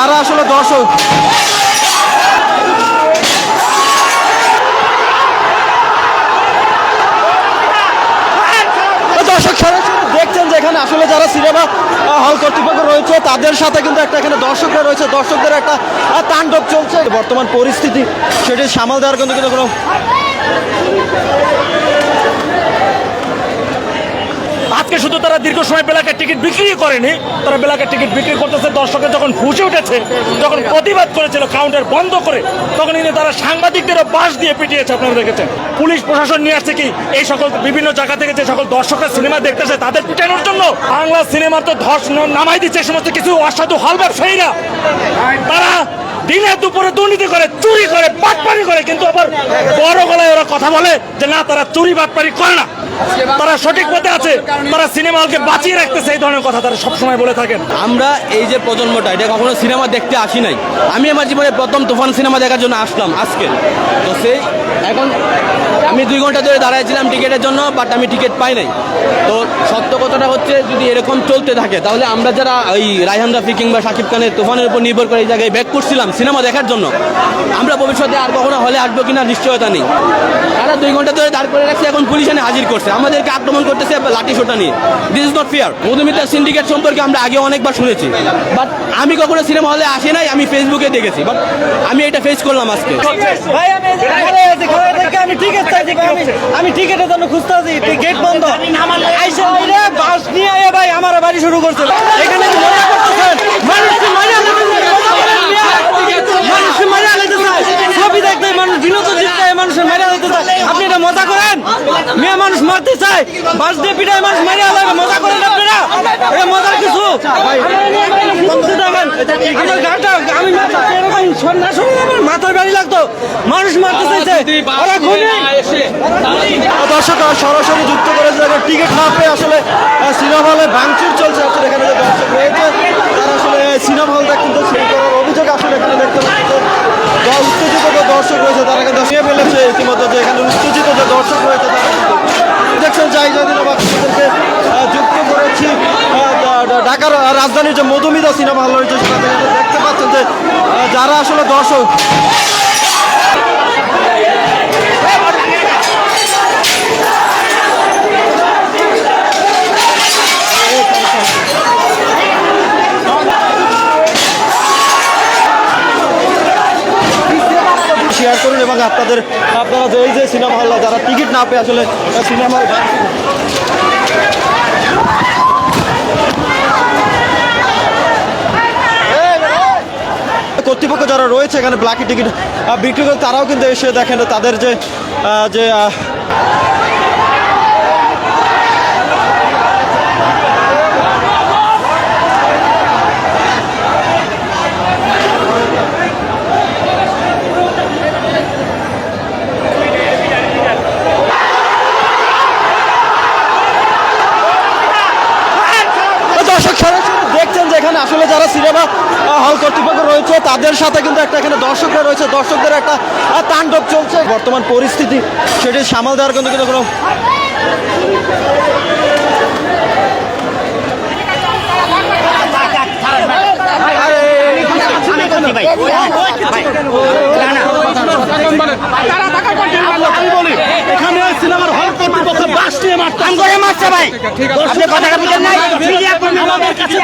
তারা আসলে দর্শক দেখছেন যে এখানে আসলে যারা সিনেমা হল কর্তৃপক্ষ রয়েছে তাদের সাথে কিন্তু একটা এখানে দর্শকরা রয়েছে, দর্শকদের একটা তাণ্ডব চলছে। বর্তমান পরিস্থিতি সেটি সামাল দেওয়ার কিন্তু কোনো আজকে শুধু তারা দীর্ঘ সময় বেলাকার টিকিট বিক্রি করেনি, তারা বেলাকার টিকিট বিক্রি করতেছে। দর্শকের যখন ফুসে উঠেছে, যখন প্রতিবাদ করেছিল কাউন্টার বন্ধ করে, তখন কিন্তু তারা সাংবাদিকদেরও বাঁশ দিয়ে পিটিয়েছে। আপনারা দেখেছেন পুলিশ প্রশাসন নিয়ে আসছে কি এই সকল বিভিন্ন জায়গা থেকে যে সকল দর্শকরা সিনেমা দেখতেছে তাদের পিটানোর জন্য। বাংলা সিনেমার তো ধস নামাই দিচ্ছে সমস্ত কিছু অসাধু হল ব্যবসায়ীরা। তারা দিনে দুপুরে দুর্নীতি করে, চুরি করে, বাটপারি করে, কিন্তু আবার বড় গলায় ওরা কথা বলে যে না তারা চুরি বাটপারি করে না, তারা সঠিক পথে আছে, তারা সিনেমা হলকে বাঁচিয়ে রাখতেছে। এই ধরনের কথা তারা সবসময় বলে থাকেন। আমরা এই যে প্রজন্মটা এটা কখনো সিনেমা দেখতে আসি নাই। আমি আমার জীবনে প্রথম তুফান সিনেমা দেখার জন্য আসলাম আজকে। তো সেই এখন আমি 2 ঘন্টা ধরে দাঁড়াইছিলাম টিকিটের জন্য, বাট আমি টিকিট পাই নাই। তো সত্য কথাটা হচ্ছে যদি এরকম চলতে থাকে তাহলে আমরা যারা ওই রায়হান রাফি কিংবা শাকিব খানের তুফানের উপর নির্ভর করে এই জায়গায় ব্যাক করছিলাম সিনেমা দেখার জন্য, আমরা ভবিষ্যতে আর কখনো হলে আসবো কিনা নিশ্চয়তা নেই। তারা 2 ঘন্টা ধরে দাঁড় করে রাখছে, এখন পুলিশ এনে হাজির করছে, আমাদেরকে আক্রমণ করতেছে লাঠি সোটা নিয়ে। This is not fair. Madhumita syndicate সম্পর্কে আমরা আগে অনেকবার শুনেছি, বাট আমি কখনো সিনেমা হলে আসি নাই, আমি ফেসবুকে দেখেছি, বাট আমি এটা ফেস করলাম আজকে। আমি টিকিট চাইছি, আমি টিকিটের জন্য খুঁজতে আছি, গেট বন্ধ। বাস নিয়ে আয় ভাই আমার বাড়ি শুরু করছে। এখানে মানুষকে মারা আলাইতে চায়, ছবি দেখতে মানুষ বিনোদন দিতে চায়, মানুষের মারা আলাইতে চায়। আপনি এটা মজা করেন? মেয়ে মানুষ মারতে চায়, বাস দিয়ে পিটায় মানুষ মারা আলাইবে, মজা করেন আপনারা? এটা মজার কিছু? আমার গাটা আমি মাথার বাড়ি লাগতো, মানুষ মারতে চাইছে। দর্শক সরাসরি যুক্ত করেছে, টিকিট না পেয়ে আসলে সিনেমা হলে ভাঙচুর চলছে। আসলে এখানে যে দর্শক রয়েছে তারা আসলে সিনেমা হলটা কিন্তু সেই করার অভিযোগ আসলে এখানে দেখতে পাচ্ছে। উত্তেজিত যে দর্শক রয়েছে তারা কিন্তু নিয়ে ফেলেছে ইতিমধ্যে, যে এখানে উত্তেজিত যে দর্শক রয়েছে তারা দেখছেন জায়গা দিন আপনাদেরকে যুক্ত করেছি ঢাকার রাজধানীর যে মধুমিতা সিনেমা হল রয়েছে সেখান থেকে দেখতে পাচ্ছেন যে যারা আসলে দর্শক শেয়ার করুন এবং আপনারা যে এই যে সিনেমা হল যারা টিকিট না পেয়ে আসলে সিনেমা কর্তৃপক্ষ যারা রয়েছে এখানে ব্ল্যাকি টিকিট বিক্রি করে তারাও কিন্তু এসে দেখেন তাদের যে দেখছেন যে এখানে আসলে যারা সিনেমা হল কর্তৃপক্ষ রয়েছে তাদের সাথে কিন্তু একটা এখানে দর্শকরা রয়েছে, দর্শকদের একটা তাণ্ডব চলছে। বর্তমান পরিস্থিতি সেটি সামাল দেওয়ার কিন্তু কোনো এখানে সিনেমার হল কর্তৃপক্ষ বাস নিয়ে মারছে ভাই। আমাদের কাছে